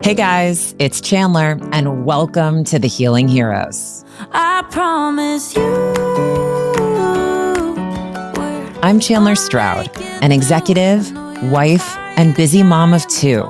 Hey guys, it's Chandler, and welcome to the Healing Heroes. I promise you. I'm Chandler Stroud, an executive, wife, and busy mom of two,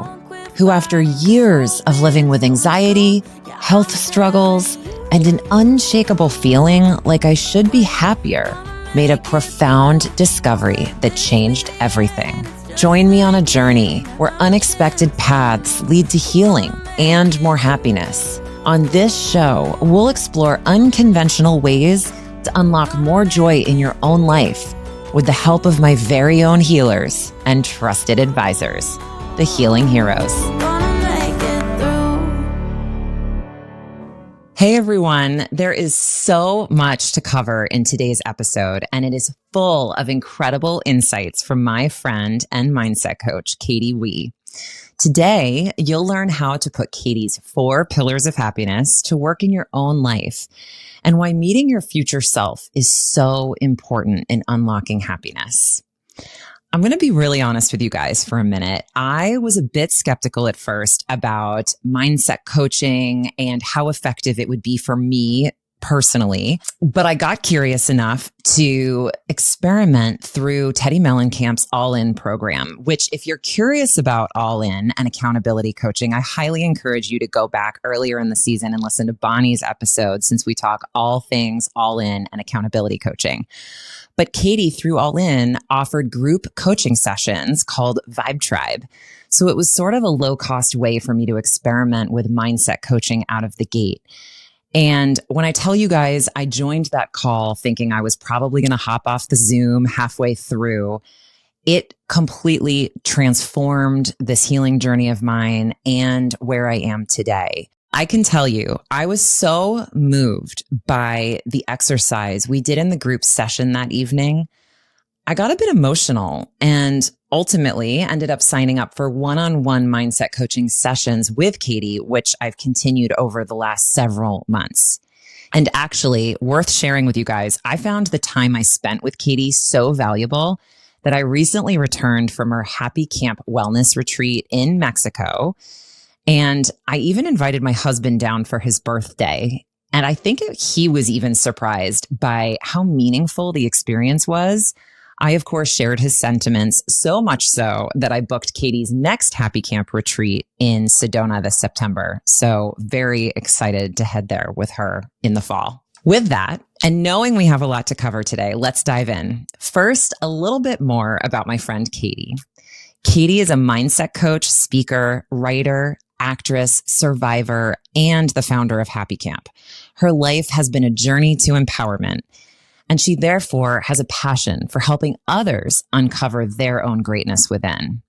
who after years of living with anxiety, health struggles, and an unshakable feeling like I should be happier, made a profound discovery that changed everything. Join me on a journey where unexpected paths lead to healing and more happiness. On this show, we'll explore unconventional ways to unlock more joy in your own life with the help of my very own healers and trusted advisors, the Healing Heroes. Hey everyone, there is so much to cover in today's episode, and it is full of incredible insights from my friend and mindset coach, Katie Wee. Today, you'll learn how to put Katie's 4 pillars of happiness to work in your own life and why meeting your future self is so important in unlocking happiness. I'm going to be really honest with you guys for a minute. I was a bit skeptical at first about mindset coaching and how effective it would be for me personally, but I got curious enough to experiment through Teddy Mellencamp's All In program, which if you're curious about All In and accountability coaching, I highly encourage you to go back earlier in the season and listen to Bonnie's episode since we talk all things All In and accountability coaching. But Katie, through All In, offered group coaching sessions called Vibe Tribe. So it was sort of a low-cost way for me to experiment with mindset coaching out of the gate. And when I tell you guys, I joined that call thinking I was probably going to hop off the Zoom halfway through. It completely transformed this healing journey of mine and where I am today. I can tell you, I was so moved by the exercise we did in the group session that evening. I got a bit emotional and ultimately ended up signing up for one-on-one mindset coaching sessions with Katie, which I've continued over the last several months. And actually, worth sharing with you guys, I found the time I spent with Katie so valuable that I recently returned from her Happy Camp Wellness Retreat in Mexico. And I even invited my husband down for his birthday. And I think he was even surprised by how meaningful the experience was. I, of course, shared his sentiments, so much so that I booked Katie's next Happy Camp retreat in Sedona this September. So very excited to head there with her in the fall. With that, and knowing we have a lot to cover today, let's dive in. First, a little bit more about my friend Katie. Katie is a mindset coach, speaker, writer, actress, survivor, and the founder of Happy Camp. Her life has been a journey to empowerment, and she therefore has a passion for helping others uncover their own greatness within.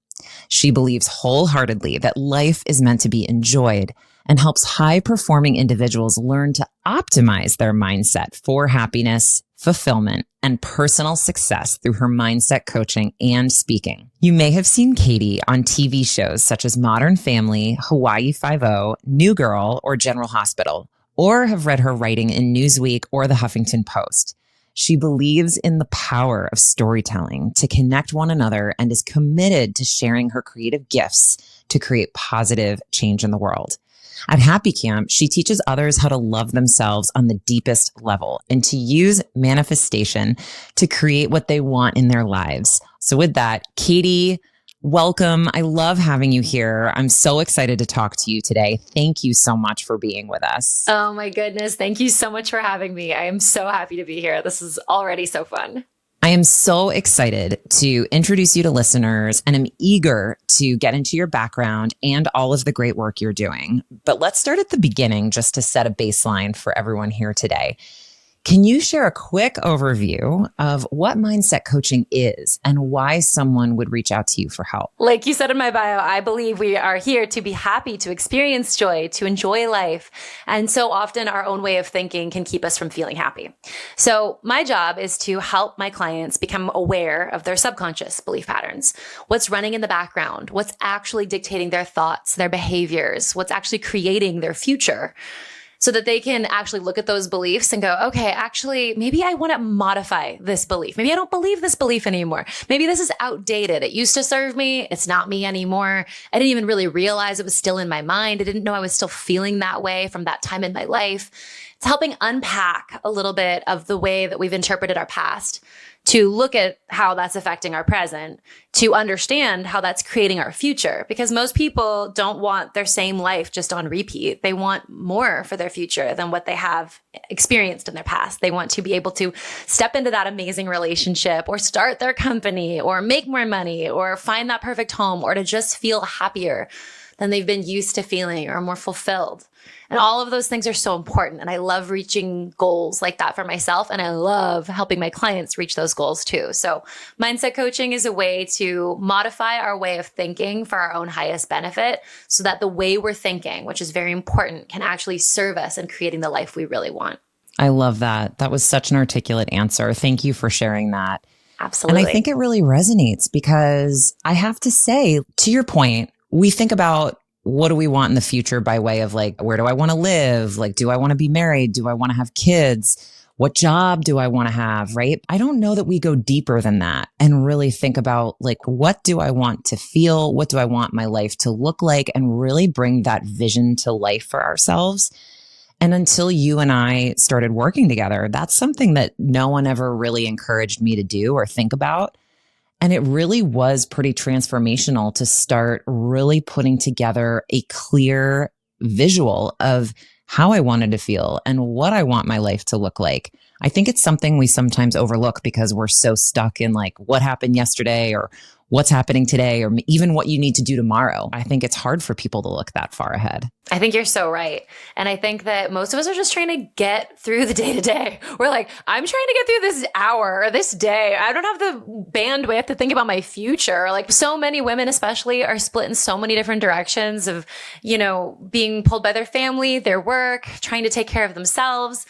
She believes wholeheartedly that life is meant to be enjoyed and helps high-performing individuals learn to optimize their mindset for happiness, fulfillment, and personal success through her mindset coaching and speaking. You may have seen Katie on TV shows such as Modern Family, Hawaii Five-0, New Girl, or General Hospital, or have read her writing in Newsweek or the Huffington Post. She believes in the power of storytelling to connect one another and is committed to sharing her creative gifts to create positive change in the world. At Happy Camp, she teaches others how to love themselves on the deepest level and to use manifestation to create what they want in their lives. So with that, Katie, welcome. I love having you here. I'm so excited to talk to you today. Thank you so much for being with us. Oh my goodness. Thank you so much for having me. I am so happy to be here. This is already so fun. I am so excited to introduce you to listeners, and I'm eager to get into your background and all of the great work you're doing. But let's start at the beginning just to set a baseline for everyone here today. Can you share a quick overview of what mindset coaching is and why someone would reach out to you for help? Like you said in my bio, I believe we are here to be happy, to experience joy, to enjoy life. And so often our own way of thinking can keep us from feeling happy. So my job is to help my clients become aware of their subconscious belief patterns. What's running in the background? What's actually dictating their thoughts, their behaviors? What's actually creating their future? so that they can actually look at those beliefs and go, okay, actually, maybe I want to modify this belief. Maybe I don't believe this belief anymore. Maybe this is outdated. It used to serve me. It's not me anymore. I didn't even really realize it was still in my mind. I didn't know I was still feeling that way from that time in my life. It's helping unpack a little bit of the way that we've interpreted our past, to look at how that's affecting our present, to understand how that's creating our future. Because most people don't want their same life just on repeat. They want more for their future than what they have experienced in their past. They want to be able to step into that amazing relationship, or start their company, or make more money, or find that perfect home, or to just feel happier than they've been used to feeling, or more fulfilled. And all of those things are so important. And I love reaching goals like that for myself. And I love helping my clients reach those goals too. So mindset coaching is a way to modify our way of thinking for our own highest benefit, so that the way we're thinking, which is very important, can actually serve us in creating the life we really want. I love that. That was such an articulate answer. Thank you for sharing that. Absolutely. And I think it really resonates, because I have to say, to your point, we think about, what do we want in the future by way of like, where do I want to live? Like, do I want to be married? Do I want to have kids? What job do I want to have? Right? I don't know that we go deeper than that and really think about like, what do I want to feel? What do I want my life to look like? And really bring that vision to life for ourselves. And until you and I started working together, that's something that no one ever really encouraged me to do or think about. And it really was pretty transformational to start really putting together a clear visual of how I wanted to feel and what I want my life to look like. I think it's something we sometimes overlook because we're so stuck in like what happened yesterday or what's happening today or even what you need to do tomorrow. I think it's hard for people to look that far ahead. I think you're so right. And I think that most of us are just trying to get through the day to day. We're like, I'm trying to get through this hour or this day. I don't have the bandwidth to think about my future. Like so many women especially are split in so many different directions of, you know, being pulled by their family, their work, trying to take care of themselves.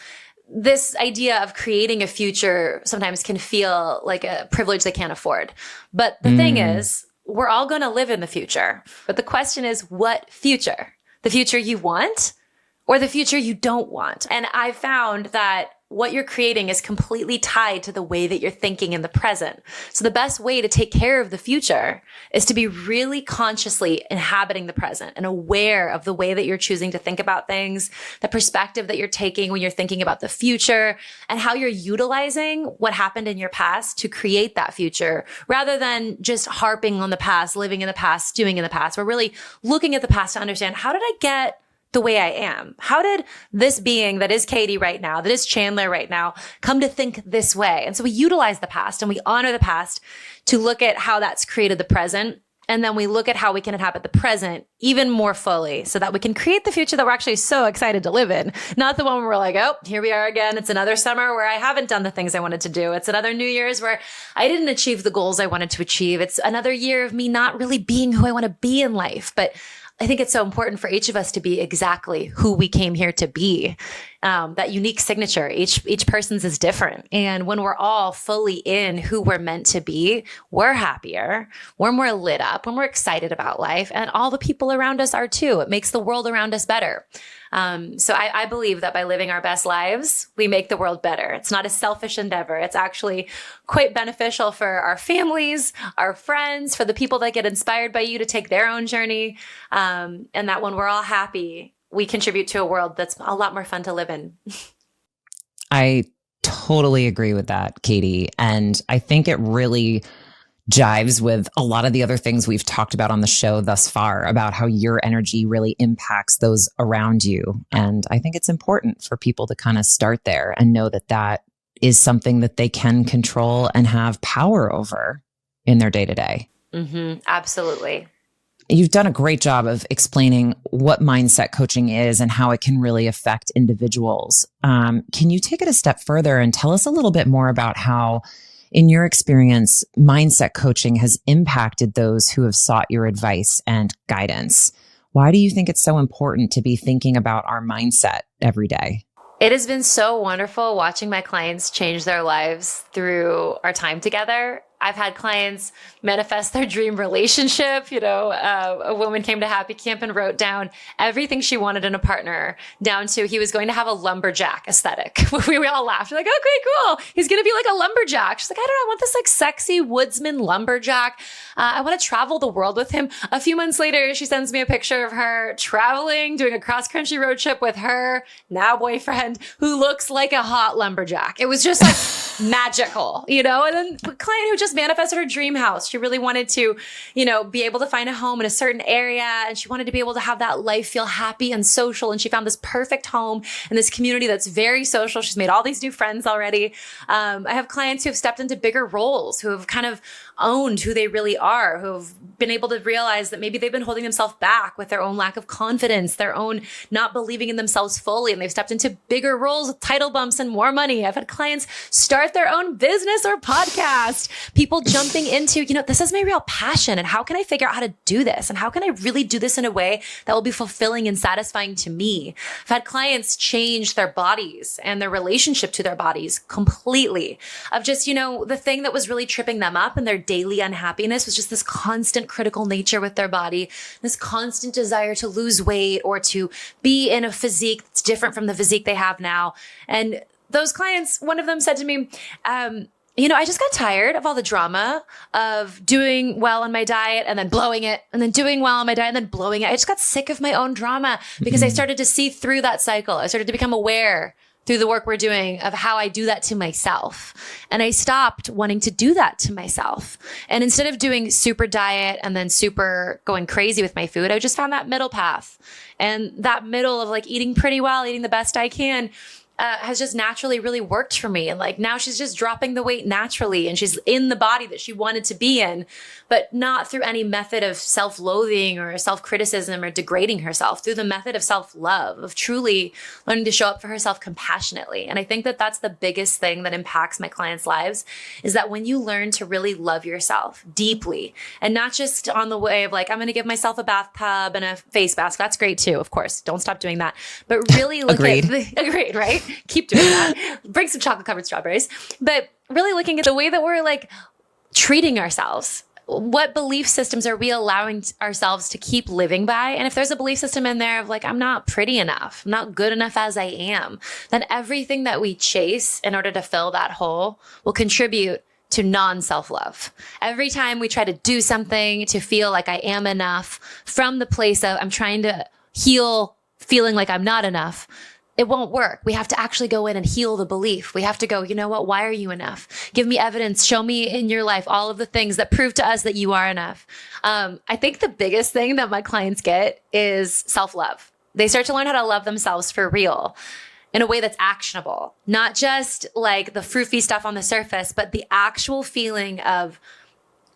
This idea of creating a future sometimes can feel like a privilege they can't afford. But the thing is, we're all going to live in the future. But the question is, what future? The future you want or the future you don't want? And I found that what you're creating is completely tied to the way that you're thinking in the present. So the best way to take care of the future is to be really consciously inhabiting the present and aware of the way that you're choosing to think about things, the perspective that you're taking when you're thinking about the future, and how you're utilizing what happened in your past to create that future, rather than just harping on the past, living in the past, doing in the past. We're really looking at the past to understand, how did I get the way I am? How did this being that is Katie right now, that is Chandler right now, come to think this way? And so we utilize the past and we honor the past to look at how that's created the present. And then we look at how we can inhabit the present even more fully so that we can create the future that we're actually so excited to live in. Not the one where we're like, oh, here we are again. It's another summer where I haven't done the things I wanted to do. It's another New Year's where I didn't achieve the goals I wanted to achieve. It's another year of me not really being who I want to be in life. But I think it's so important for each of us to be exactly who we came here to be. That unique signature, each person's is different. And when we're all fully in who we're meant to be, we're happier, we're more lit up, we're more excited about life, and all the people around us are too. It makes the world around us better. So I believe that by living our best lives, we make the world better. It's not a selfish endeavor. It's actually quite beneficial for our families, our friends, for the people that get inspired by you to take their own journey. And that when we're all happy, we contribute to a world that's a lot more fun to live in. I totally agree with that, Katie. And I think it really jives with a lot of the other things we've talked about on the show thus far about how your energy really impacts those around you. And I think it's important for people to kind of start there and know that that is something that they can control and have power over in their day to day. Absolutely. You've done a great job of explaining what mindset coaching is and how it can really affect individuals. Can you take it a step further and tell us a little bit more about how, in your experience, mindset coaching has impacted those who have sought your advice and guidance? Why do you think it's so important to be thinking about our mindset every day? It has been so wonderful watching my clients change their lives through our time together. I've had clients manifest their dream relationship. A woman came to Happy Camp and wrote down everything she wanted in a partner, down to he was going to have a lumberjack aesthetic. We all laughed. We're like, okay, cool. He's going to be like a lumberjack. She's like, I don't know. I want this like sexy woodsman lumberjack. I want to travel the world with him. A few months later, she sends me a picture of her traveling, doing a cross-country road trip with her now boyfriend, who looks like a hot lumberjack. It was just like magical, And then a client who just manifested her dream house. She really wanted to, be able to find a home in a certain area, and she wanted to be able to have that life feel happy and social. And she found this perfect home in this community that's very social. She's made all these new friends already. I have clients who have stepped into bigger roles, who have kind of owned who they really are, who have been able to realize that maybe they've been holding themselves back with their own lack of confidence, their own not believing in themselves fully, and they've stepped into bigger roles with title bumps and more money. I've had clients start their own business or podcast, people jumping into, this is my real passion, and how can I figure out how to do this? And how can I really do this in a way that will be fulfilling and satisfying to me? I've had clients change their bodies and their relationship to their bodies completely, of just, the thing that was really tripping them up and their daily unhappiness was just this constant critical nature with their body, this constant desire to lose weight or to be in a physique that's different from the physique they have now. And those clients, one of them said to me, I just got tired of all the drama of doing well on my diet and then blowing it, and then doing well on my diet and then blowing it. I just got sick of my own drama because I started to see through that cycle. I started to become aware through the work we're doing of how I do that to myself. And I stopped wanting to do that to myself. And instead of doing super diet and then super going crazy with my food, I just found that middle path. And that middle of like eating pretty well, eating the best I can, has just naturally really worked for me. And like now she's just dropping the weight naturally, and she's in the body that she wanted to be in, but not through any method of self-loathing or self-criticism or degrading herself, through the method of self-love, of truly learning to show up for herself compassionately. And I think that that's the biggest thing that impacts my clients' lives, is that when you learn to really love yourself deeply, and not just on the way of like, I'm going to give myself a bathtub and a face mask. That's great too, of course. Don't stop doing that. But really look Agreed. Agreed, right? Keep doing that. Bring some chocolate covered strawberries. But really looking at the way that we're like treating ourselves. What belief systems are we allowing ourselves to keep living by? And if there's a belief system in there of like, I'm not pretty enough, I'm not good enough as I am, then everything that we chase in order to fill that hole will contribute to non-self-love. Every time we try to do something to feel like I am enough from the place of I'm trying to heal feeling like I'm not enough, it won't work. We have to actually go in and heal the belief. We have to go, you know what? Why are you enough? Give me evidence. Show me in your life all of the things that prove to us that you are enough. I think the biggest thing that my clients get is self-love. They start to learn how to love themselves for real, in a way that's actionable, not just like the froofy stuff on the surface, but the actual feeling of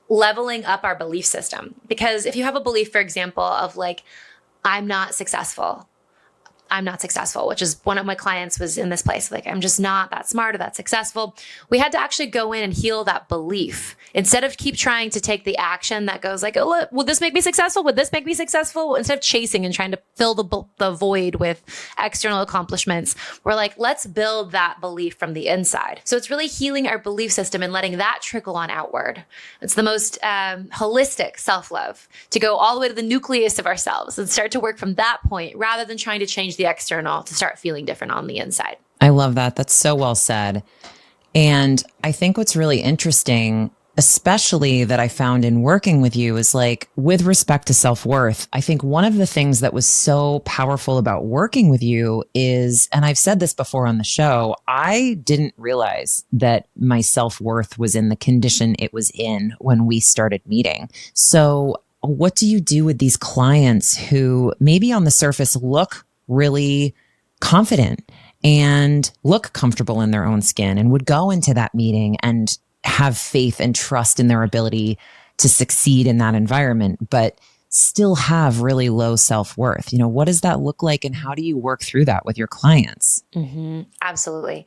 leveling up our belief system. Because if you have a belief, for example, of like, I'm not successful, which is one of my clients was in this place. Like, I'm just not that smart or that successful. We had to actually go in and heal that belief instead of keep trying to take the action that goes like, oh, look, will this make me successful? Would this make me successful? Instead of chasing and trying to fill the void with external accomplishments, we're like, let's build that belief from the inside. So it's really healing our belief system and letting that trickle on outward. It's the most holistic self-love, to go all the way to the nucleus of ourselves and start to work from that point rather than trying to change the external to start feeling different on the inside. I love that. That's so well said. And I think what's really interesting, especially that I found in working with you, is like with respect to self-worth, I think one of the things that was so powerful about working with you is, and I've said this before on the show, I didn't realize that my self-worth was in the condition it was in when we started meeting. So what do you do with these clients who maybe on the surface look really confident and look comfortable in their own skin and would go into that meeting and have faith and trust in their ability to succeed in that environment, but still have really low self-worth? You know, what does that look like, and how do you work through that with your clients? Mm-hmm. Absolutely.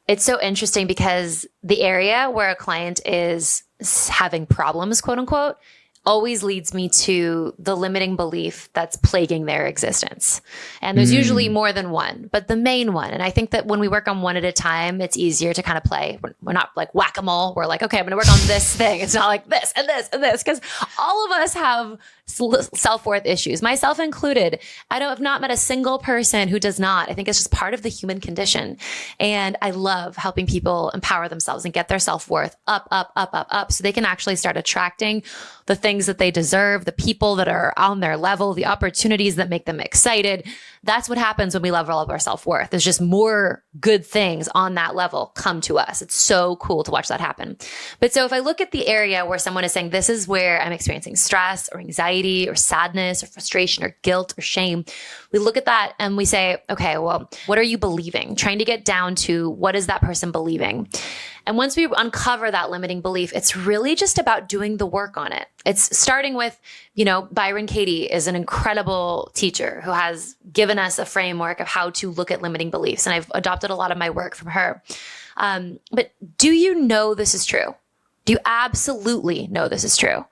It's so interesting because the area where a client is having problems, quote unquote, always leads me to the limiting belief that's plaguing their existence. And there's usually more than one, but the main one. And I think that when we work on one at a time, it's easier to kind of play. We're not like whack-a-mole. We're like, okay, I'm going to work on this thing. It's not like this and this and this, because all of us have self-worth issues, myself included. I've not met a single person who does not. I think it's just part of the human condition. And I love helping people empower themselves and get their self-worth up, so they can actually start attracting the things that they deserve, the people that are on their level, the opportunities that make them excited. That's what happens when we level up our self-worth. There's just more good things on that level come to us. It's so cool to watch that happen. But so if I look at the area where someone is saying, this is where I'm experiencing stress or anxiety or sadness or frustration or guilt or shame, we look at that and we say, okay, well, what are you believing? Trying to get down to what is that person believing? And once we uncover that limiting belief, it's really just about doing the work on it. It's starting with, Byron Katie is an incredible teacher who has given us a framework of how to look at limiting beliefs. And I've adopted a lot of my work from her. But do you know this is true? Do you absolutely know this is true?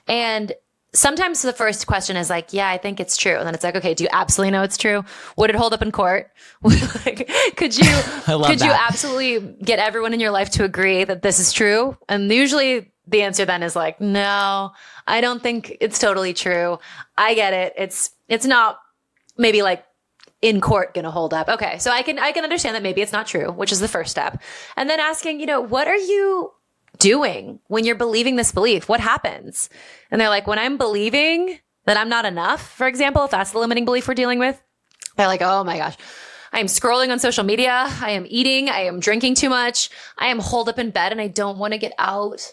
And sometimes the first question is like, yeah, I think it's true. And then it's like, okay, do you absolutely know it's true? Would it hold up in court? Could you absolutely get everyone in your life to agree that this is true? And usually the answer then is like, no, I don't think it's totally true. I get it. It's not maybe like in court going to hold up. Okay. So I can understand that maybe it's not true, which is the first step. And then asking, what are you doing when you're believing this belief? What happens? And they're like, when I'm believing that I'm not enough, for example, if that's the limiting belief we're dealing with, they're like, oh my gosh, I am scrolling on social media. I am eating. I am drinking too much. I am holed up in bed and I don't want to get out.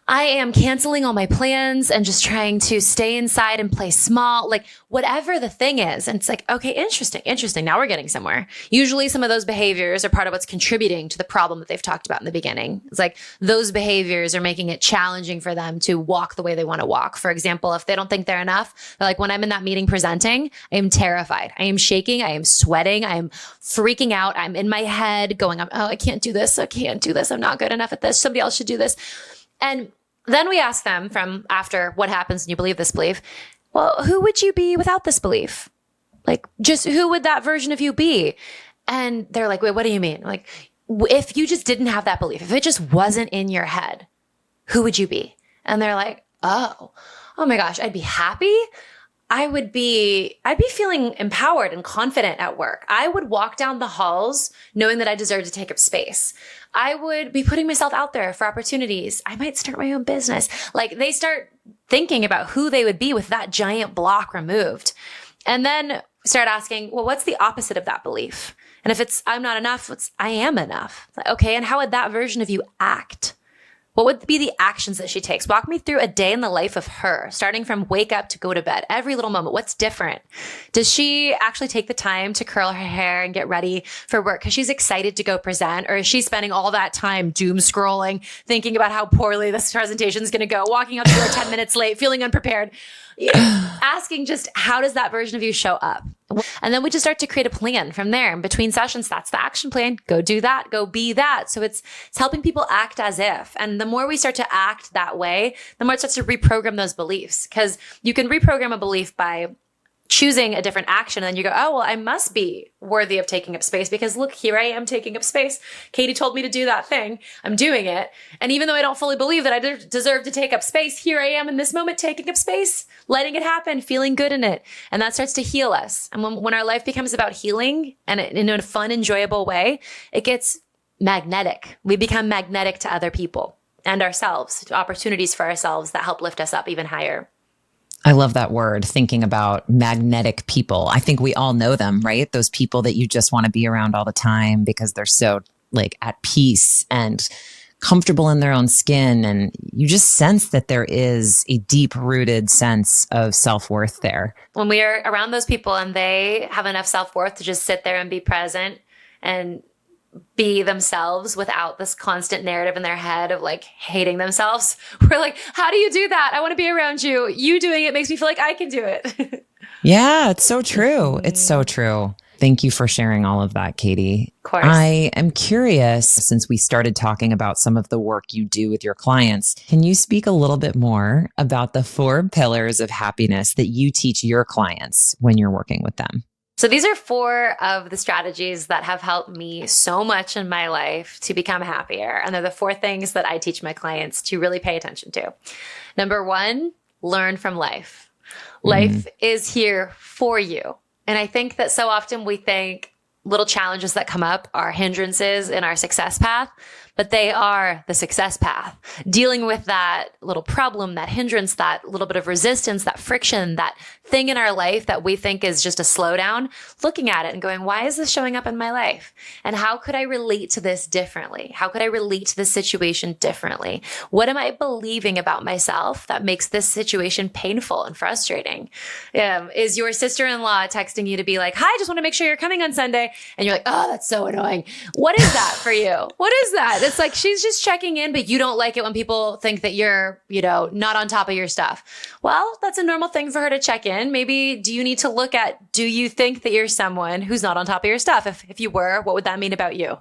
I am canceling all my plans and just trying to stay inside and play small, like whatever the thing is. And it's like, okay, interesting. Now we're getting somewhere. Usually some of those behaviors are part of what's contributing to the problem that they've talked about in the beginning. It's like those behaviors are making it challenging for them to walk the way they want to walk. For example, if they don't think they're enough, they're like, when I'm in that meeting presenting, I am terrified. I am shaking. I am sweating. I am freaking out. I'm in my head going, oh, I can't do this. I'm not good enough at this. Somebody else should do this. And then we ask them from after what happens when you believe this belief, well, who would you be without this belief? Like, just who would that version of you be? And they're like, wait, what do you mean? Like, if you just didn't have that belief, if it just wasn't in your head, who would you be? And they're like, oh my gosh, I'd be happy. I'd be feeling empowered and confident at work. I would walk down the halls knowing that I deserve to take up space. I would be putting myself out there for opportunities. I might start my own business. Like, they start thinking about who they would be with that giant block removed. And then start asking, well, what's the opposite of that belief? And if it's, I'm not enough, it's, I am enough. Okay. And how would that version of you act? What would be the actions that she takes? Walk me through a day in the life of her, starting from wake up to go to bed, every little moment. What's different? Does she actually take the time to curl her hair and get ready for work because she's excited to go present? Or is she spending all that time doom scrolling, thinking about how poorly this presentation is going to go, walking out the door 10 minutes late, feeling unprepared? Asking just, how does that version of you show up? And then we just start to create a plan from there. In between sessions, that's the action plan. Go do that. Go be that. So it's helping people act as if. And the more we start to act that way, the more it starts to reprogram those beliefs. Because you can reprogram a belief by choosing a different action. And then you go, oh, well, I must be worthy of taking up space because look, here I am taking up space. Katie told me to do that thing. I'm doing it. And even though I don't fully believe that I deserve to take up space, here I am in this moment taking up space, letting it happen, feeling good in it. And that starts to heal us. And when our life becomes about healing and in a fun, enjoyable way, it gets magnetic. We become magnetic to other people and ourselves, to opportunities for ourselves that help lift us up even higher. I love that word, thinking about magnetic people. I think we all know them, right? Those people that you just want to be around all the time because they're so like at peace and comfortable in their own skin. And you just sense that there is a deep rooted sense of self-worth there. When we are around those people and they have enough self-worth to just sit there and be present and be themselves without this constant narrative in their head of like hating themselves. We're like, how do you do that? I want to be around you. You doing it makes me feel like I can do it. Yeah, it's so true. It's so true. Thank you for sharing all of that, Katie. Of course. I am curious, since we started talking about some of the work you do with your clients, can you speak a little bit more about the 4 pillars of happiness that you teach your clients when you're working with them? So these are 4 of the strategies that have helped me so much in my life to become happier. And they're the 4 things that I teach my clients to really pay attention to. Number 1, learn from life. Life is here for you. And I think that so often we think little challenges that come up are hindrances in our success path, but they are the success path. Dealing with that little problem, that hindrance, that little bit of resistance, that friction, that thing in our life that we think is just a slowdown, looking at it and going, why is this showing up in my life? And how could I relate to this differently? How could I relate to this situation differently? What am I believing about myself that makes this situation painful and frustrating? Is your sister-in-law texting you to be like, hi, just want to make sure you're coming on Sunday? And you're like, oh, that's so annoying. What is that for you? What is that? It's like she's just checking in, but you don't like it when people think that you're, not on top of your stuff. Well, that's a normal thing for her to check in. Maybe do you need to look at, do you think that you're someone who's not on top of your stuff? If you were, what would that mean about you?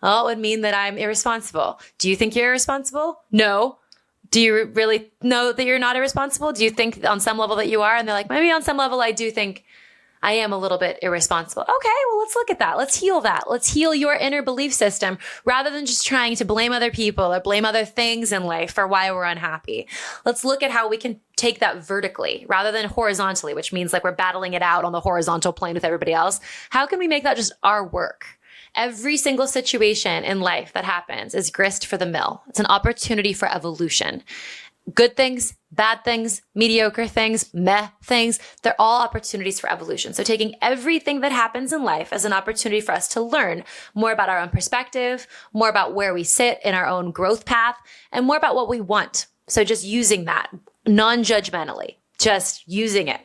Oh, it would mean that I'm irresponsible. Do you think you're irresponsible? No. Do you really know that you're not irresponsible? Do you think on some level that you are? And they're like, maybe on some level I do think I am a little bit irresponsible. Okay, well, let's look at that. Let's heal that. Let's heal your inner belief system rather than just trying to blame other people or blame other things in life for why we're unhappy. Let's look at how we can take that vertically rather than horizontally, which means like we're battling it out on the horizontal plane with everybody else. How can we make that just our work? Every single situation in life that happens is grist for the mill. It's an opportunity for evolution. Good things, bad things, mediocre things, meh things, they're all opportunities for evolution. So taking everything that happens in life as an opportunity for us to learn more about our own perspective, more about where we sit in our own growth path, and more about what we want. So just using that non-judgmentally, just using it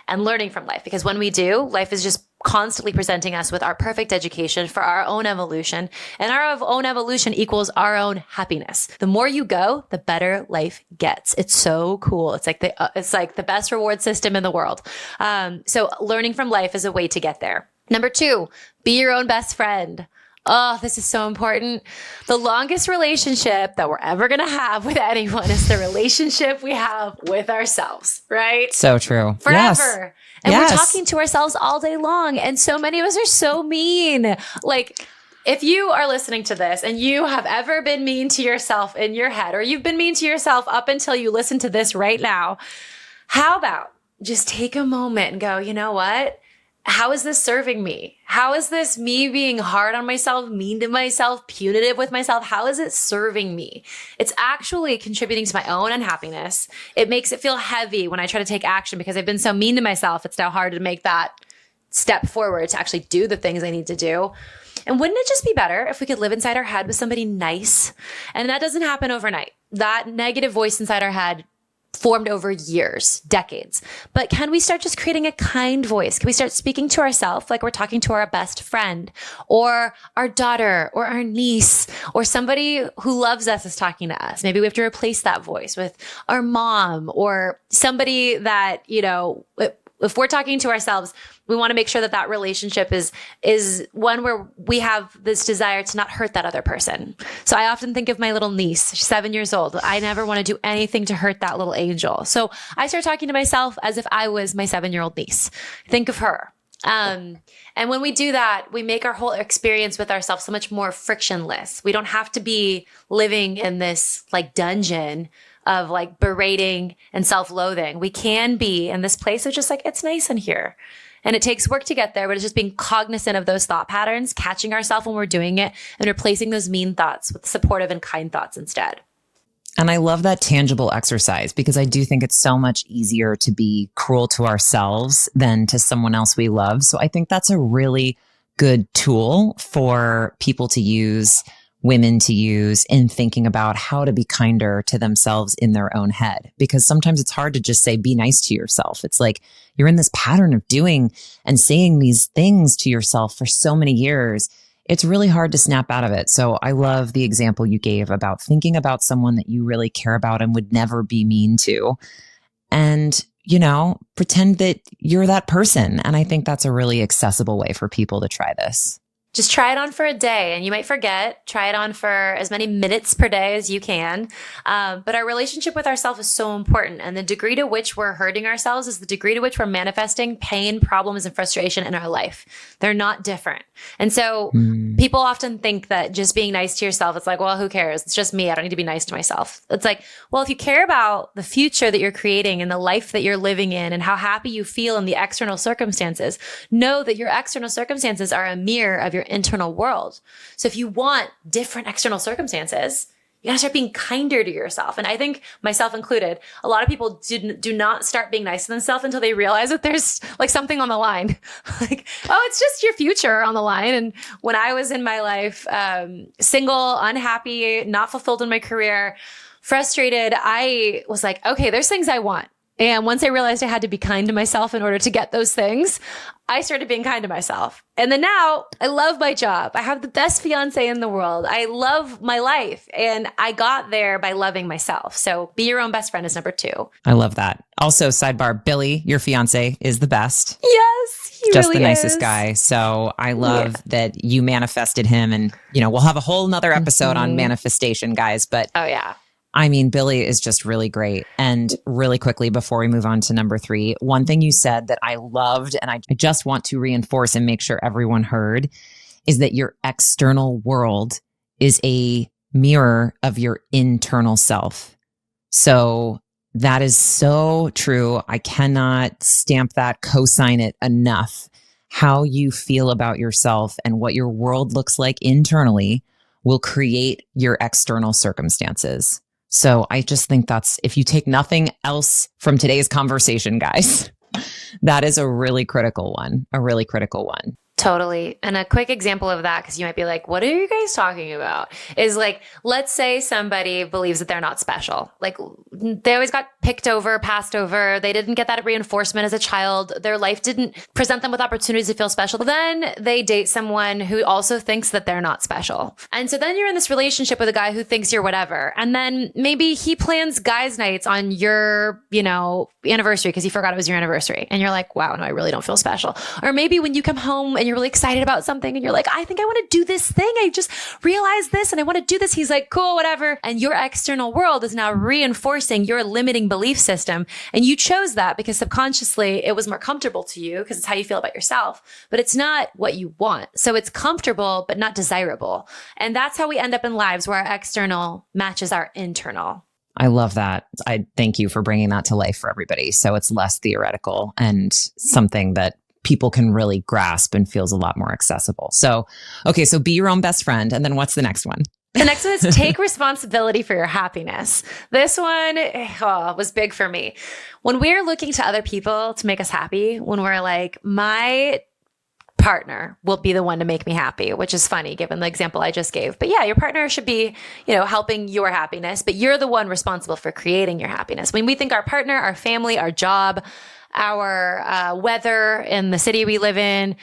and learning from life. Because when we do, life is just constantly presenting us with our perfect education for our own evolution, and our own evolution equals our own happiness. The more you go, the better life gets. It's so cool. It's like the best reward system in the world. So learning from life is a way to get there. Number 2, be your own best friend. Oh, this is so important. The longest relationship that we're ever going to have with anyone is the relationship we have with ourselves, right? So true. Forever. Yes. And yes. We're talking to ourselves all day long. And so many of us are so mean. Like, if you are listening to this and you have ever been mean to yourself in your head, or you've been mean to yourself up until you listen to this right now, how about just take a moment and go, you know what? How is this serving me? How is this me being hard on myself, mean to myself, punitive with myself? How is it serving me? It's actually contributing to my own unhappiness. It makes it feel heavy when I try to take action because I've been so mean to myself. It's now hard to make that step forward to actually do the things I need to do. And wouldn't it just be better if we could live inside our head with somebody nice? And that doesn't happen overnight. That negative voice inside our head formed over years, decades. But can we start just creating a kind voice? Can we start speaking to ourselves like we're talking to our best friend or our daughter or our niece or somebody who loves us is talking to us? Maybe we have to replace that voice with our mom or somebody that, if we're talking to ourselves, we want to make sure that that relationship is one where we have this desire to not hurt that other person. So I often think of my little niece, she's 7 years old. I never want to do anything to hurt that little angel. So I start talking to myself as if I was my 7-year-old niece. Think of her. And when we do that, we make our whole experience with ourselves so much more frictionless. We don't have to be living in this like dungeon of like berating and self-loathing. We can be in this place of just like, it's nice in here. And it takes work to get there, but it's just being cognizant of those thought patterns, catching ourselves when we're doing it, and replacing those mean thoughts with supportive and kind thoughts instead. And I love that tangible exercise because I do think it's so much easier to be cruel to ourselves than to someone else we love. So I think that's a really good tool for people to use, women to use in thinking about how to be kinder to themselves in their own head. Because sometimes it's hard to just say, be nice to yourself. It's like you're in this pattern of doing and saying these things to yourself for so many years. It's really hard to snap out of it. So I love the example you gave about thinking about someone that you really care about and would never be mean to, and pretend that you're that person. And I think that's a really accessible way for people to try this. Just try it on for a day and you might forget. Try it on for as many minutes per day as you can. But our relationship with ourselves is so important. And the degree to which we're hurting ourselves is the degree to which we're manifesting pain, problems, and frustration in our life. They're not different. And so people often think that just being nice to yourself, it's like, well, who cares? It's just me. I don't need to be nice to myself. It's like, well, if you care about the future that you're creating and the life that you're living in and how happy you feel in the external circumstances, know that your external circumstances are a mirror of your internal world. So if you want different external circumstances, you gotta start being kinder to yourself. And I think, myself included, a lot of people do not start being nice to themselves until they realize that there's like something on the line. Like, oh, it's just your future on the line. And when I was in my life, single, unhappy, not fulfilled in my career, frustrated, I was like, okay, there's things I want. And once I realized I had to be kind to myself in order to get those things, I started being kind to myself. And then now I love my job. I have the best fiance in the world. I love my life. And I got there by loving myself. So be your own best friend is number 2. I love that. Also, sidebar, Billy, your fiance, is the best. Yes, he just really the nicest is. guy. So I love that you manifested him. And, we'll have a whole nother episode on manifestation, guys. But oh, yeah. I mean, Billy is just really great. And really quickly, before we move on to number 3, one thing you said that I loved, and I just want to reinforce and make sure everyone heard, is that your external world is a mirror of your internal self. So that is so true. I cannot stamp that, co-sign it enough. How you feel about yourself and what your world looks like internally will create your external circumstances. So I just think that's, if you take nothing else from today's conversation, guys, that is a really critical one. Totally. And a quick example of that, because you might be like, what are you guys talking about? Is like, let's say somebody believes that they're not special. Like they always got picked over, passed over. They didn't get that reinforcement as a child. Their life didn't present them with opportunities to feel special. Then they date someone who also thinks that they're not special. And so then you're in this relationship with a guy who thinks you're whatever. And then maybe he plans guys' nights on your, anniversary because he forgot it was your anniversary. And you're like, wow, no, I really don't feel special. Or maybe when you come home and you're really excited about something and you're like, I think I want to do this thing. I just realized this and I want to do this. He's like, cool, whatever. And your external world is now reinforcing your limiting belief system. And you chose that because subconsciously it was more comfortable to you because it's how you feel about yourself, but it's not what you want. So it's comfortable, but not desirable. And that's how we end up in lives where our external matches our internal. I love that. I thank you for bringing that to life for everybody. So it's less theoretical and something that people can really grasp and feels a lot more accessible. So, okay. So be your own best friend. And then what's the next one? The next one is take responsibility for your happiness. This one was big for me. When we're looking to other people to make us happy, when we're like, my partner will be the one to make me happy, which is funny given the example I just gave. But yeah, your partner should be, helping your happiness, but you're the one responsible for creating your happiness. When we think our partner, our family, our job, our weather in the city we live in,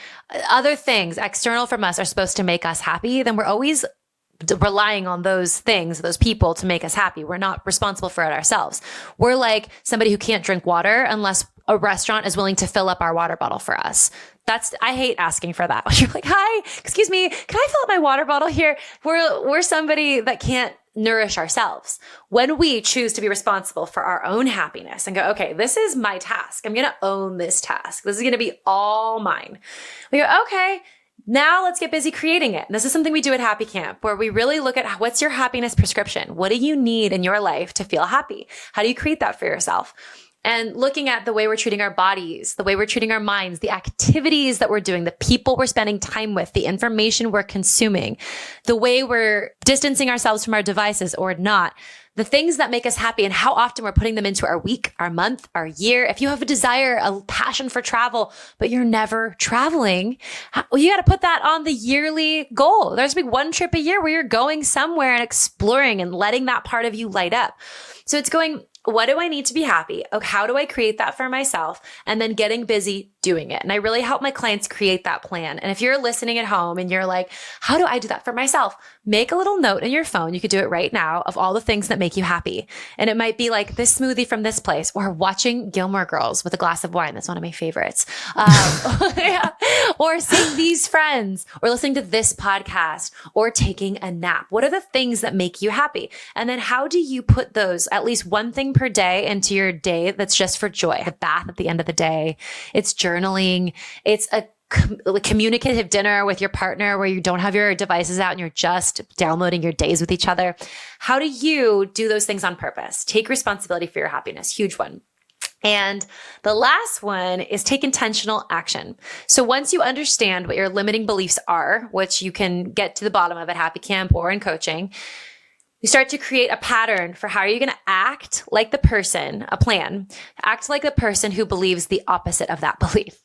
other things external from us are supposed to make us happy, then we're always relying on those things, those people to make us happy. We're not responsible for it ourselves. We're like somebody who can't drink water unless a restaurant is willing to fill up our water bottle for us. I hate asking for that. You're like, hi, excuse me, can I fill up my water bottle here? We're somebody that can't nourish ourselves. When we choose to be responsible for our own happiness and go, okay, this is my task. I'm going to own this task. This is going to be all mine. We go, okay, now let's get busy creating it. And this is something we do at Happy Camp, where we really look at what's your happiness prescription? What do you need in your life to feel happy? How do you create that for yourself? And looking at the way we're treating our bodies, the way we're treating our minds, the activities that we're doing, the people we're spending time with, the information we're consuming, the way we're distancing ourselves from our devices or not, the things that make us happy and how often we're putting them into our week, our month, our year. If you have a desire, a passion for travel, but you're never traveling, well, you got to put that on the yearly goal. There's going to be one trip a year where you're going somewhere and exploring and letting that part of you light up. So it's going, what do I need to be happy? Oh, how do I create that for myself? And then getting busy doing it. And I really help my clients create that plan. And if you're listening at home and you're like, how do I do that for myself? Make a little note in your phone. You could do it right now of all the things that make you happy. And it might be like this smoothie from this place, or watching Gilmore Girls with a glass of wine. That's one of my favorites. Yeah. Or seeing these friends, or listening to this podcast, or taking a nap. What are the things that make you happy? And then how do you put those, at least one thing per day, into your day that's just for joy? A bath at the end of the day. It's journaling. It's a communicative dinner with your partner where you don't have your devices out and you're just downloading your days with each other. How do you do those things on purpose? Take responsibility for your happiness. Huge one. And the last one is take intentional action. So once you understand what your limiting beliefs are, which you can get to the bottom of at Happy Camp or in coaching, you start to create a pattern for how you're going to act like the person, a plan, act like the person who believes the opposite of that belief.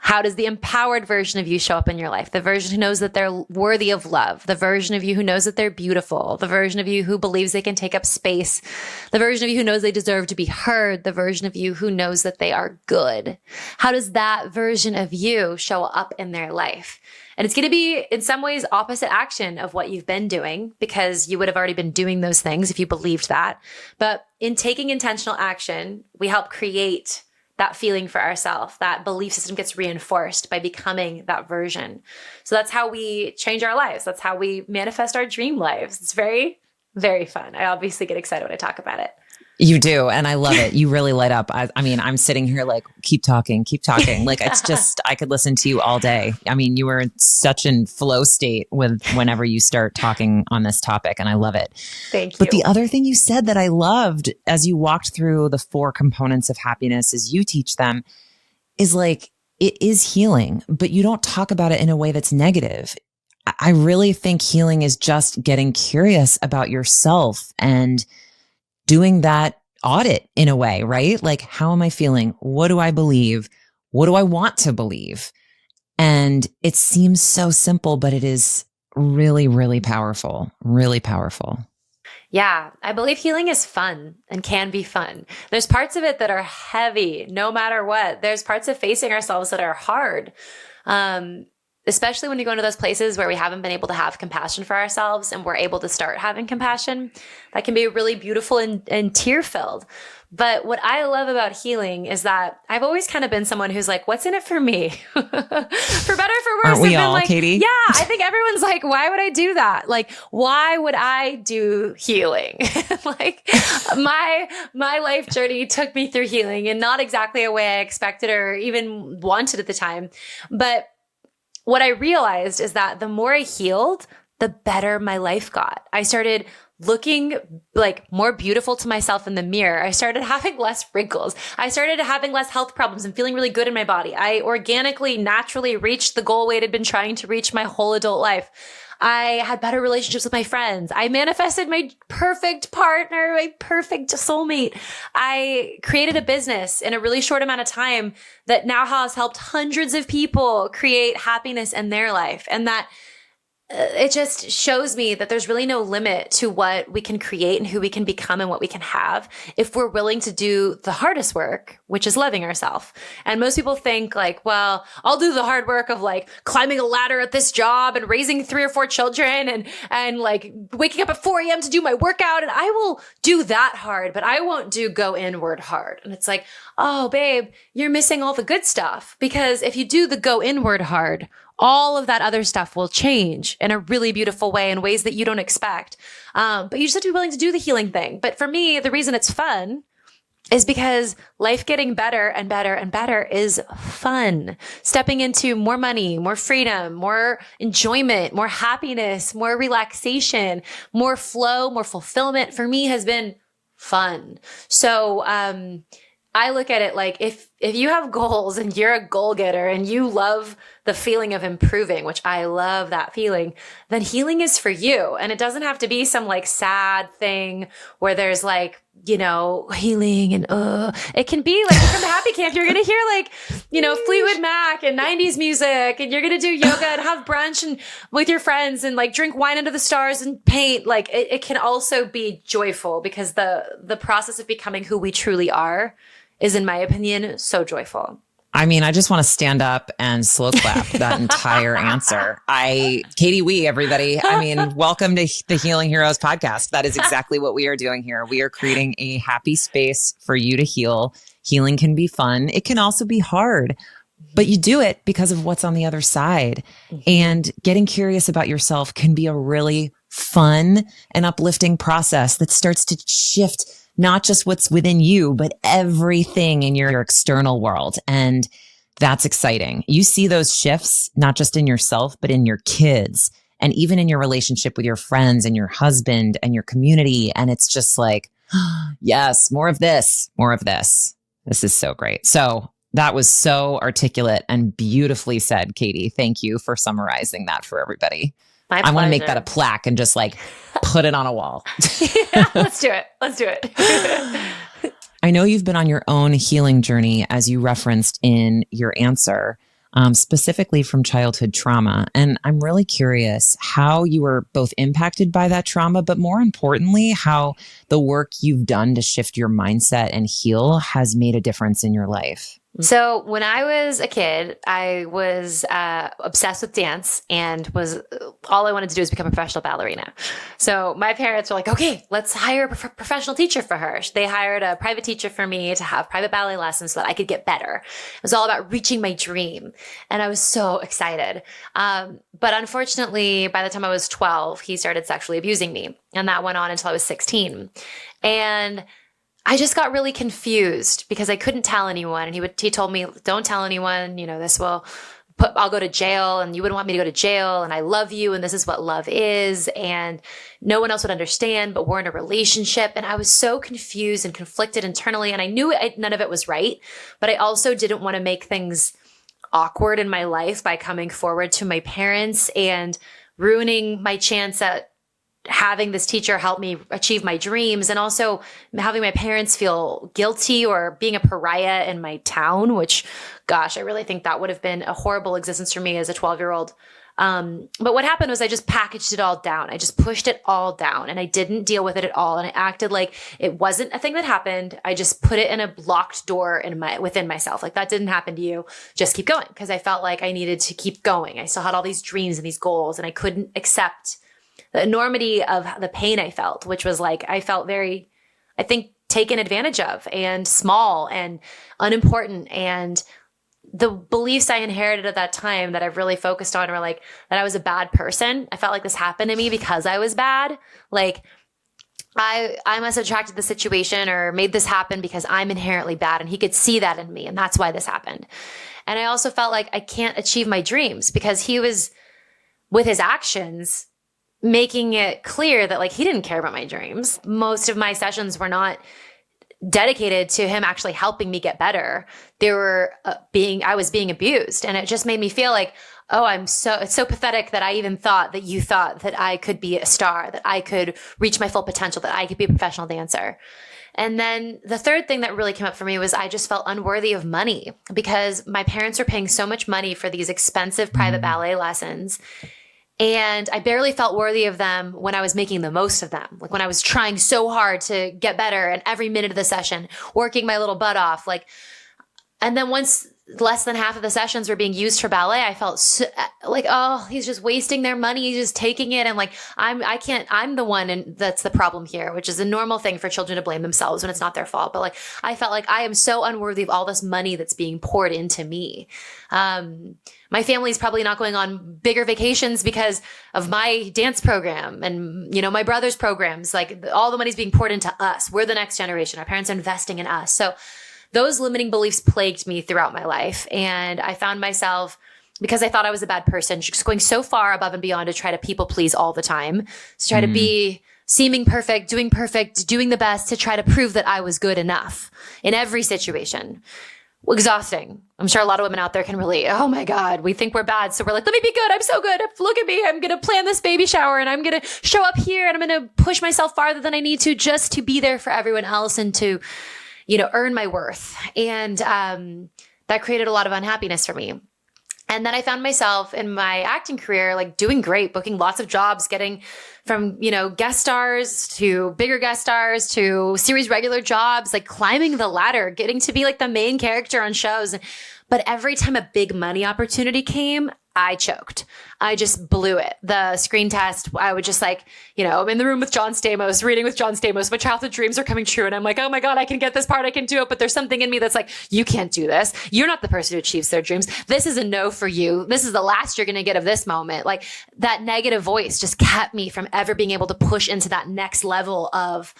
How does the empowered version of you show up in your life? The version who knows that they're worthy of love, the version of you who knows that they're beautiful, the version of you who believes they can take up space, the version of you who knows they deserve to be heard, the version of you who knows that they are good. How does that version of you show up in their life? And it's going to be in some ways opposite action of what you've been doing, because you would have already been doing those things if you believed that. But in taking intentional action, we help create that feeling for ourselves. That belief system gets reinforced by becoming that version. So that's how we change our lives. That's how we manifest our dream lives. It's very, very fun. I obviously get excited when I talk about it. You do. And I love it. You really light up. I mean, I'm sitting here like, keep talking. Like it's just, I could listen to you all day. I mean, you were such in flow state with whenever you start talking on this topic, and I love it. Thank you. But the other thing you said that I loved as you walked through the 4 components of happiness as you teach them is like, it is healing, but you don't talk about it in a way that's negative. I really think healing is just getting curious about yourself and doing that audit in a way, right? Like, how am I feeling? What do I believe? What do I want to believe? And it seems so simple, but it is really, really powerful, really powerful. Yeah, I believe healing is fun and can be fun. There's parts of it that are heavy, no matter what. There's parts of facing ourselves that are hard. Especially when you go into those places where we haven't been able to have compassion for ourselves and we're able to start having compassion, that can be really beautiful and tear-filled. But what I love about healing is that I've always kind of been someone who's like, what's in it for me? For better or for worse. Aren't we I've all, been like, Katie? Yeah, I think everyone's like, why would I do that? Like, why would I do healing? Like, my life journey took me through healing, and not exactly a way I expected or even wanted at the time. But what I realized is that the more I healed, the better my life got. I started looking like more beautiful to myself in the mirror. I started having less wrinkles. I started having less health problems and feeling really good in my body. I organically, naturally reached the goal weight I'd been trying to reach my whole adult life. I had better relationships with my friends. I manifested my perfect partner, my perfect soulmate. I created a business in a really short amount of time that now has helped hundreds of people create happiness in their life. And that it just shows me that there's really no limit to what we can create and who we can become and what we can have if we're willing to do the hardest work, which is loving ourselves. And most people think like, well, I'll do the hard work of like climbing a ladder at this job and raising 3 or 4 children and like waking up at 4 a.m. to do my workout. And I will do that hard, but I won't do go inward hard. And it's like, oh, babe, you're missing all the good stuff, because if you do the go inward hard, all of that other stuff will change in a really beautiful way in ways that you don't expect. But you just have to be willing to do the healing thing. But for me, the reason it's fun is because life getting better and better and better is fun. Stepping into more money, more freedom, more enjoyment, more happiness, more relaxation, more flow, more fulfillment for me has been fun. So, I look at it like if you have goals and you're a goal getter and you love the feeling of improving, which I love that feeling, then healing is for you. And it doesn't have to be some like sad thing where there's like healing and it can be like from the happy camp, you're going to hear like, Fleetwood Mac and 90s music, and you're going to do yoga and have brunch and with your friends and like drink wine under the stars and paint. Like it can also be joyful because the process of becoming who we truly are is, in my opinion, so joyful. I mean, I just want to stand up and slow clap that entire answer. Katie Wee, everybody. I mean, welcome to the Healing Heroes podcast. That is exactly what we are doing here. We are creating a happy space for you to heal. Healing can be fun. It can also be hard, but you do it because of what's on the other side. And getting curious about yourself can be a really fun and uplifting process that starts to shift not just what's within you, but everything in your external world. And that's exciting. You see those shifts, not just in yourself, but in your kids and even in your relationship with your friends and your husband and your community. And it's just like, yes, more of this, more of this. This is so great. So that was so articulate and beautifully said, Katie. Thank you for summarizing that for everybody. I want to make that a plaque and just like put it on a wall. Yeah, let's do it. Let's do it. I know you've been on your own healing journey, as you referenced in your answer, specifically from childhood trauma. And I'm really curious how you were both impacted by that trauma, but more importantly, how the work you've done to shift your mindset and heal has made a difference in your life. So when I was a kid, I was obsessed with dance and all I wanted to do was become a professional ballerina. So my parents were like, okay, let's hire a professional teacher for her. They hired a private teacher for me to have private ballet lessons so that I could get better. It was all about reaching my dream. And I was so excited. But unfortunately, by the time I was 12, he started sexually abusing me. And that went on until I was 16. And I just got really confused because I couldn't tell anyone. And he told me, don't tell anyone, I'll go to jail and you wouldn't want me to go to jail. And I love you. And this is what love is. And no one else would understand, but we're in a relationship. And I was so confused and conflicted internally. And I knew none of it was right, but I also didn't want to make things awkward in my life by coming forward to my parents and ruining my chance at having this teacher help me achieve my dreams, and also having my parents feel guilty or being a pariah in my town, which, gosh, I really think that would have been a horrible existence for me as a 12-year-old. But what happened was I just packaged it all down. I just pushed it all down and I didn't deal with it at all. And I acted like it wasn't a thing that happened. I just put it in a locked door within myself. Like, that didn't happen to you. Just keep going. Because I felt like I needed to keep going. I still had all these dreams and these goals, and I couldn't accept the enormity of the pain I felt, which was like, I felt very, I think, taken advantage of and small and unimportant. And the beliefs I inherited at that time that I've really focused on were like that I was a bad person. I felt like this happened to me because I was bad. Like I must have attracted the situation or made this happen because I'm inherently bad, and he could see that in me. And that's why this happened. And I also felt like I can't achieve my dreams because he was, with his actions, making it clear that like he didn't care about my dreams. Most of my sessions were not dedicated to him actually helping me get better. They were I was being abused, and it just made me feel like, oh, it's so pathetic that I even thought that you thought that I could be a star, that I could reach my full potential, that I could be a professional dancer. And then the third thing that really came up for me was I just felt unworthy of money because my parents were paying so much money for these expensive private ballet lessons. And I barely felt worthy of them when I was making the most of them. Like when I was trying so hard to get better and every minute of the session, working my little butt off. And then once less than half of the sessions were being used for ballet, I felt like, oh, he's just wasting their money. He's just taking it. And like, I'm the one, and that's the problem here, which is a normal thing for children to blame themselves when it's not their fault. But like, I felt like I am so unworthy of all this money that's being poured into me. My family's probably not going on bigger vacations because of my dance program and, my brother's programs. Like all the money's being poured into us. We're the next generation. Our parents are investing in us. So those limiting beliefs plagued me throughout my life. And I found myself, because I thought I was a bad person, just going so far above and beyond to try to people please all the time, to try to be seeming perfect, doing the best, to try to prove that I was good enough in every situation. exhausting. I'm sure a lot of women out there can relate. Oh my God, we think we're bad. So we're like, let me be good. I'm so good. Look at me. I'm going to plan this baby shower and I'm going to show up here and I'm going to push myself farther than I need to just to be there for everyone else and to, earn my worth. And that created a lot of unhappiness for me. And then I found myself in my acting career, like doing great, booking lots of jobs, getting from, guest stars to bigger guest stars to series regular jobs, like climbing the ladder, getting to be like the main character on shows. But every time a big money opportunity came, I choked. I just blew it. The screen test, I would just like, I'm in the room with John Stamos, reading with John Stamos. My childhood dreams are coming true. And I'm like, oh my God, I can get this part. I can do it. But there's something in me that's like, you can't do this. You're not the person who achieves their dreams. This is a no for you. This is the last you're going to get of this moment. Like that negative voice just kept me from ever being able to push into that next level of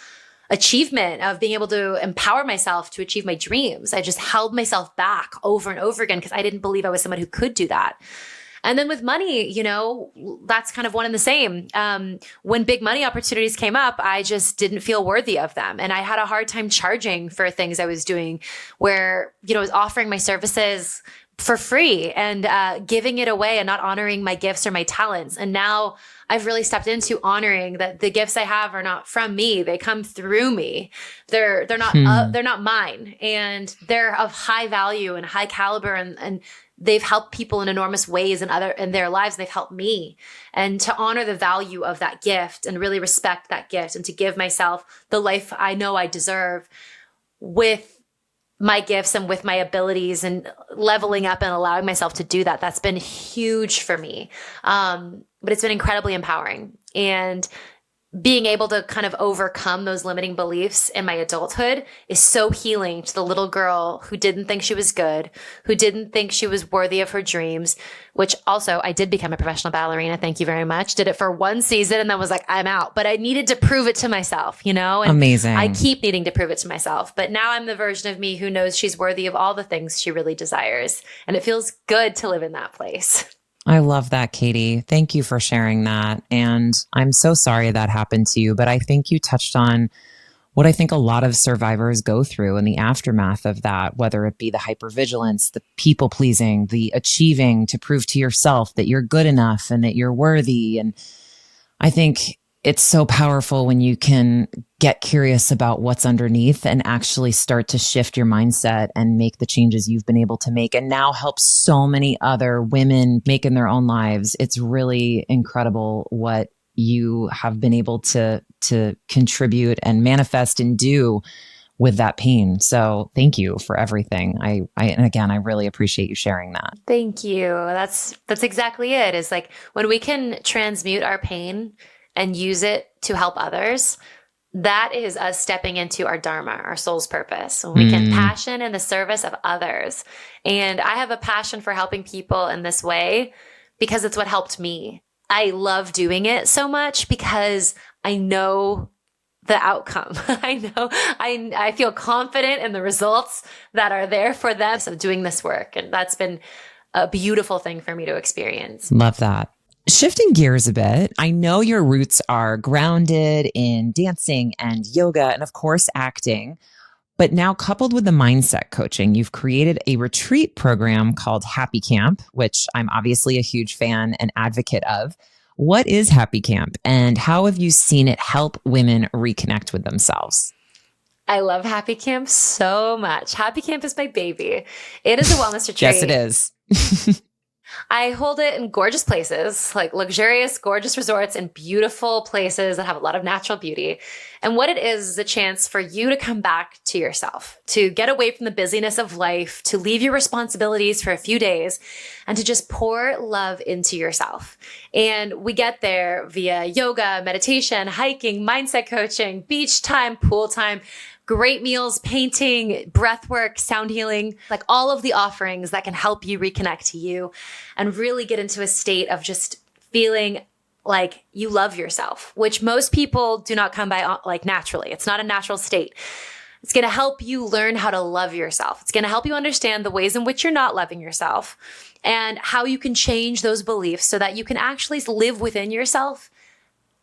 achievement, of being able to empower myself to achieve my dreams. I just held myself back over and over again because I didn't believe I was someone who could do that. And then with money, that's kind of one and the same. When big money opportunities came up, I just didn't feel worthy of them. And I had a hard time charging for things I was doing where, I was offering my services for free and giving it away and not honoring my gifts or my talents. And now I've really stepped into honoring that the gifts I have are not from me. They come through me. They're not mine, and they're of high value and high caliber, and they've helped people in enormous ways in their lives. They've helped me. And to honor the value of that gift and really respect that gift and to give myself the life I know I deserve with my gifts and with my abilities and leveling up and allowing myself to do that. That's been huge for me. But it's been incredibly empowering. And being able to kind of overcome those limiting beliefs in my adulthood is so healing to the little girl who didn't think she was good, who didn't think she was worthy of her dreams, which also I did become a professional ballerina. Thank you very much. Did it for one season and then was like, I'm out. But I needed to prove it to myself, And Amazing. I keep needing to prove it to myself. But now I'm the version of me who knows she's worthy of all the things she really desires. And it feels good to live in that place. I love that, Katie. Thank you for sharing that. And I'm so sorry that happened to you, but I think you touched on what I think a lot of survivors go through in the aftermath of that, whether it be the hypervigilance, the people pleasing, the achieving to prove to yourself that you're good enough and that you're worthy. And I think it's so powerful when you can get curious about what's underneath and actually start to shift your mindset and make the changes you've been able to make and now help so many other women make in their own lives. It's really incredible what you have been able to contribute and manifest and do with that pain. So thank you for everything. And again, I really appreciate you sharing that. Thank you. That's exactly it. Is like when we can transmute our pain and use it to help others, that is us stepping into our dharma, our soul's purpose. When we can passion in the service of others. And I have a passion for helping people in this way because it's what helped me. I love doing it so much because I know the outcome. I feel confident in the results that are there for them of doing this work. And that's been a beautiful thing for me to experience. Love that. Shifting gears a bit, I know your roots are grounded in dancing and yoga and, of course, acting. But now, coupled with the mindset coaching, you've created a retreat program called Happy Camp, which I'm obviously a huge fan and advocate of. What is Happy Camp, and how have you seen it help women reconnect with themselves? I love Happy Camp so much. Happy Camp is my baby. It is a wellness retreat. Yes, it is. I hold it in gorgeous places, like luxurious, gorgeous resorts and beautiful places that have a lot of natural beauty. And what it is a chance for you to come back to yourself, to get away from the busyness of life, to leave your responsibilities for a few days, and to just pour love into yourself. And we get there via yoga, meditation, hiking, mindset coaching, beach time, pool time, great meals, painting, breath work, sound healing, like all of the offerings that can help you reconnect to you and really get into a state of just feeling like you love yourself, which most people do not come by like naturally. It's not a natural state. It's going to help you learn how to love yourself. It's going to help you understand the ways in which you're not loving yourself and how you can change those beliefs so that you can actually live within yourself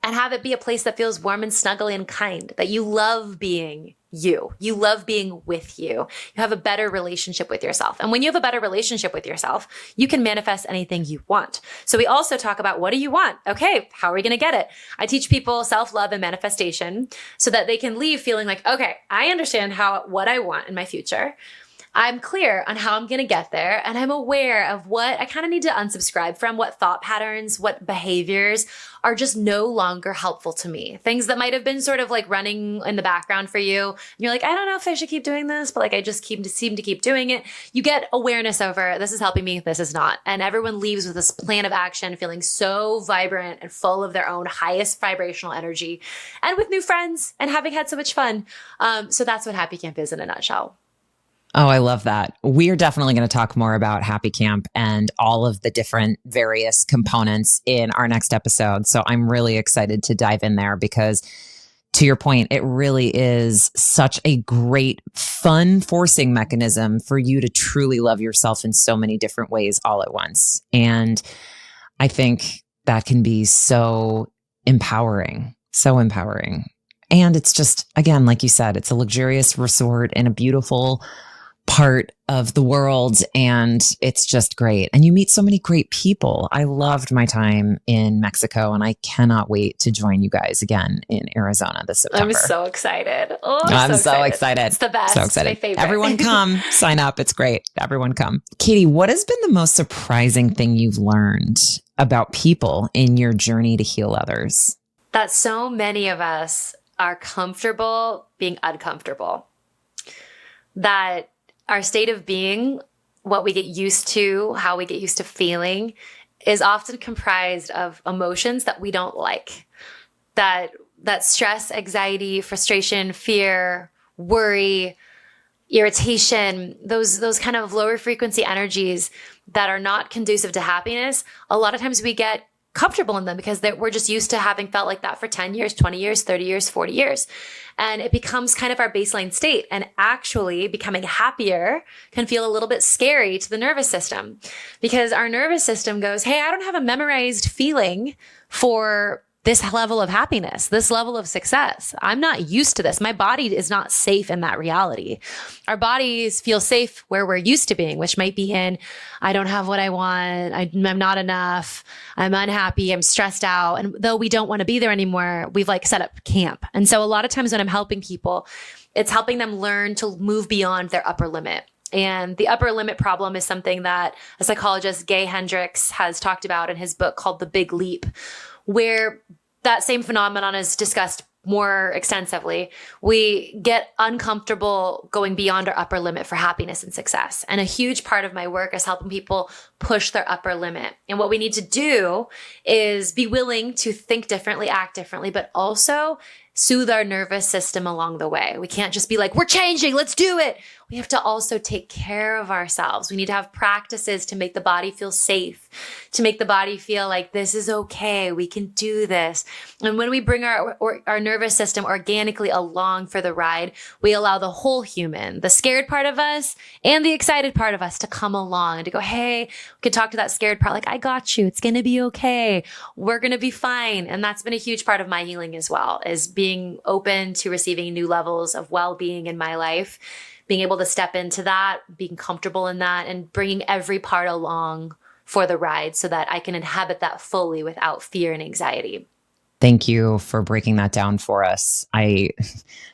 and have it be a place that feels warm and snuggly and kind, that you love being you. You love being with you. You have a better relationship with yourself. And when you have a better relationship with yourself, you can manifest anything you want. So we also talk about, what do you want? Okay, how are we going to get it? I teach people self-love and manifestation so that they can leave feeling like, okay, I understand what I want in my future. I'm clear on how I'm going to get there, and I'm aware of what I kind of need to unsubscribe from, what thought patterns, what behaviors are just no longer helpful to me. Things that might have been sort of like running in the background for you. And you're like, I don't know if I should keep doing this, but like I just seem to keep doing it. You get awareness over, this is helping me, this is not. And everyone leaves with this plan of action, feeling so vibrant and full of their own highest vibrational energy, and with new friends and having had so much fun. So that's what Happy Camp is in a nutshell. Oh, I love that. We are definitely going to talk more about Happy Camp and all of the different various components in our next episode. So I'm really excited to dive in there because, to your point, it really is such a great, fun forcing mechanism for you to truly love yourself in so many different ways all at once. And I think that can be so empowering, so empowering. And it's just, again, like you said, it's a luxurious resort in a beautiful part of the world, and it's just great. And you meet so many great people. I loved my time in Mexico, and I cannot wait to join you guys again in Arizona this September. I'm so excited. Oh, I'm so excited. It's the best. So excited. It's my favorite. Everyone come, sign up. It's great. Everyone come. Katie, what has been the most surprising thing you've learned about people in your journey to heal others? That so many of us are comfortable being uncomfortable. That our state of being, what we get used to, how we get used to feeling, is often comprised of emotions that we don't like. That stress, anxiety, frustration, fear, worry, irritation, those kind of lower frequency energies that are not conducive to happiness, a lot of times we get comfortable in them because we're just used to having felt like that for 10 years, 20 years, 30 years, 40 years. And it becomes kind of our baseline state. And actually becoming happier can feel a little bit scary to the nervous system, because our nervous system goes, hey, I don't have a memorized feeling for this level of happiness, this level of success. I'm not used to this. My body is not safe in that reality. Our bodies feel safe where we're used to being, which might be in, I don't have what I want. I'm not enough. I'm unhappy. I'm stressed out. And though we don't want to be there anymore, we've like set up camp. And so a lot of times when I'm helping people, it's helping them learn to move beyond their upper limit. And the upper limit problem is something that a psychologist, Gay Hendricks, has talked about in his book called The Big Leap, where that same phenomenon is discussed more extensively. We get uncomfortable going beyond our upper limit for happiness and success. And a huge part of my work is helping people push their upper limit. And what we need to do is be willing to think differently, act differently, but also soothe our nervous system along the way. We can't just be like, we're changing, let's do it. We have to also take care of ourselves. We need to have practices to make the body feel safe, to make the body feel like this is okay, we can do this. And when we bring our nervous system organically along for the ride, we allow the whole human, the scared part of us and the excited part of us, to come along and to go, hey, we can talk to that scared part like, I got you. It's going to be okay. We're going to be fine. And that's been a huge part of my healing as well, is being open to receiving new levels of well-being in my life, being able to step into that, being comfortable in that, and bringing every part along for the ride so that I can inhabit that fully without fear and anxiety. Thank you for breaking that down for us.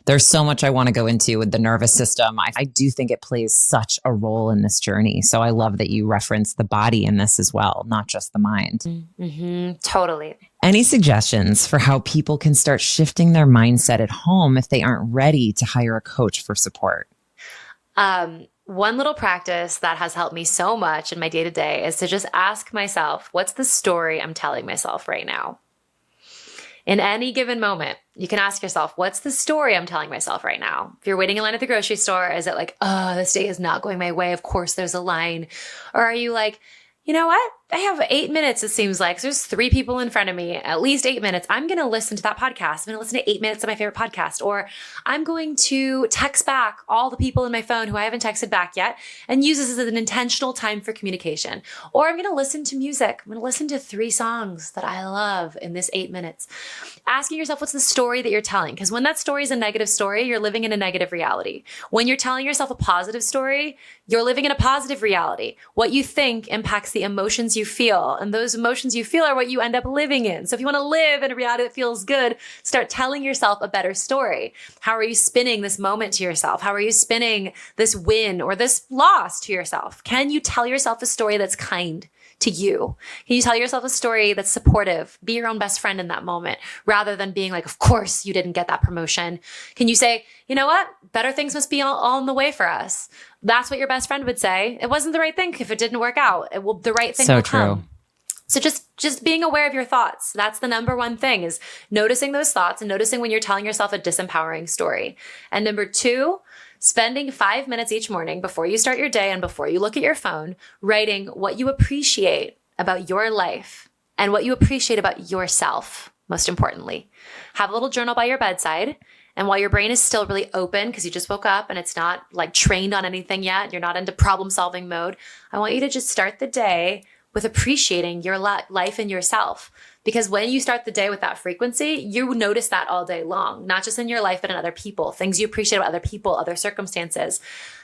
There's so much I want to go into with the nervous system. I do think it plays such a role in this journey. So I love that you reference the body in this as well, not just the mind. Mm-hmm, totally. Any suggestions for how people can start shifting their mindset at home if they aren't ready to hire a coach for support? One little practice that has helped me so much in my day-to-day is to just ask myself, what's the story I'm telling myself right now? In any given moment, you can ask yourself, what's the story I'm telling myself right now? If you're waiting in line at the grocery store, is it like, oh, this day is not going my way, of course there's a line? Or are you like, you know what? I have 8 minutes, it seems like. So there's 3 people in front of me, at least 8 minutes. I'm going to listen to that podcast. I'm going to listen to 8 minutes of my favorite podcast. Or I'm going to text back all the people in my phone who I haven't texted back yet and use this as an intentional time for communication. Or I'm going to listen to music. I'm going to listen to 3 songs that I love in this 8 minutes. Asking yourself, what's the story that you're telling? Because when that story is a negative story, you're living in a negative reality. When you're telling yourself a positive story, you're living in a positive reality. What you think impacts the emotions you feel, and those emotions you feel are what you end up living in. So if you want to live in a reality that feels good, start telling yourself a better story. How are you spinning this moment to yourself? How are you spinning this win or this loss to yourself? Can you tell yourself a story that's kind to you? Can you tell yourself a story that's supportive? Be your own best friend in that moment, rather than being like, of course you didn't get that promotion. Can you say, you know what? Better things must be all on the way for us. That's what your best friend would say. It wasn't the right thing if it didn't work out. The right thing will come. So just being aware of your thoughts. That's the number one thing, is noticing those thoughts and noticing when you're telling yourself a disempowering story. And number 2, spending 5 minutes each morning before you start your day and before you look at your phone, writing what you appreciate about your life and what you appreciate about yourself, most importantly. Have a little journal by your bedside. And while your brain is still really open because you just woke up and it's not like trained on anything yet, you're not into problem solving mode, I want you to just start the day with appreciating your life and yourself. Because when you start the day with that frequency, you notice that all day long, not just in your life, but in other people, things you appreciate about other people, other circumstances.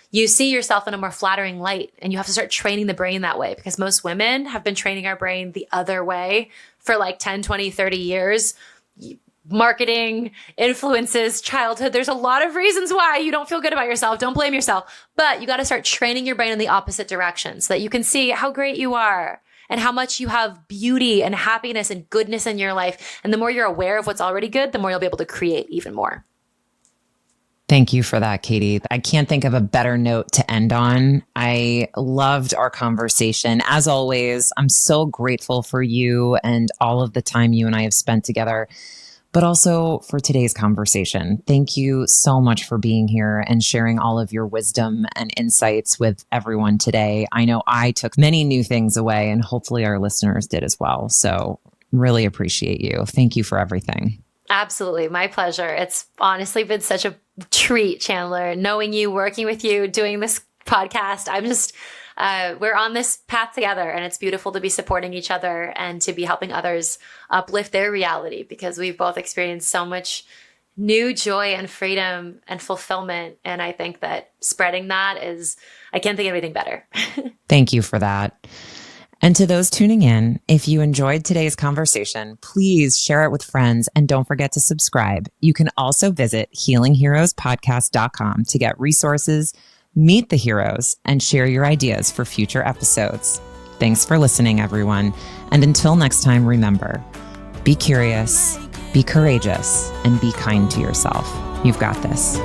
You see yourself in a more flattering light, and you have to start training the brain that way, because most women have been training our brain the other way for like 10, 20, 30 years. Marketing, influences, childhood. There's a lot of reasons why you don't feel good about yourself. Don't blame yourself. But you got to start training your brain in the opposite direction so that you can see how great you are and how much you have beauty and happiness and goodness in your life. And the more you're aware of what's already good, the more you'll be able to create even more. Thank you for that, Katie. I can't think of a better note to end on. I loved our conversation. As always, I'm so grateful for you and all of the time you and I have spent together, but also for today's conversation. Thank you so much for being here and sharing all of your wisdom and insights with everyone today. I know I took many new things away, and hopefully our listeners did as well. So really appreciate you. Thank you for everything. Absolutely. My pleasure. It's honestly been such a treat, Chandler, knowing you, working with you, doing this podcast. I'm just, we're on this path together, and it's beautiful to be supporting each other and to be helping others uplift their reality, because we've both experienced so much new joy and freedom and fulfillment. And I think that spreading that is, I can't think of anything better. Thank you for that. And to those tuning in, if you enjoyed today's conversation, please share it with friends and don't forget to subscribe. You can also visit healingheroespodcast.com to get resources, meet the heroes, and share your ideas for future episodes. Thanks for listening, everyone. And until next time, remember, be curious, be courageous, and be kind to yourself. You've got this.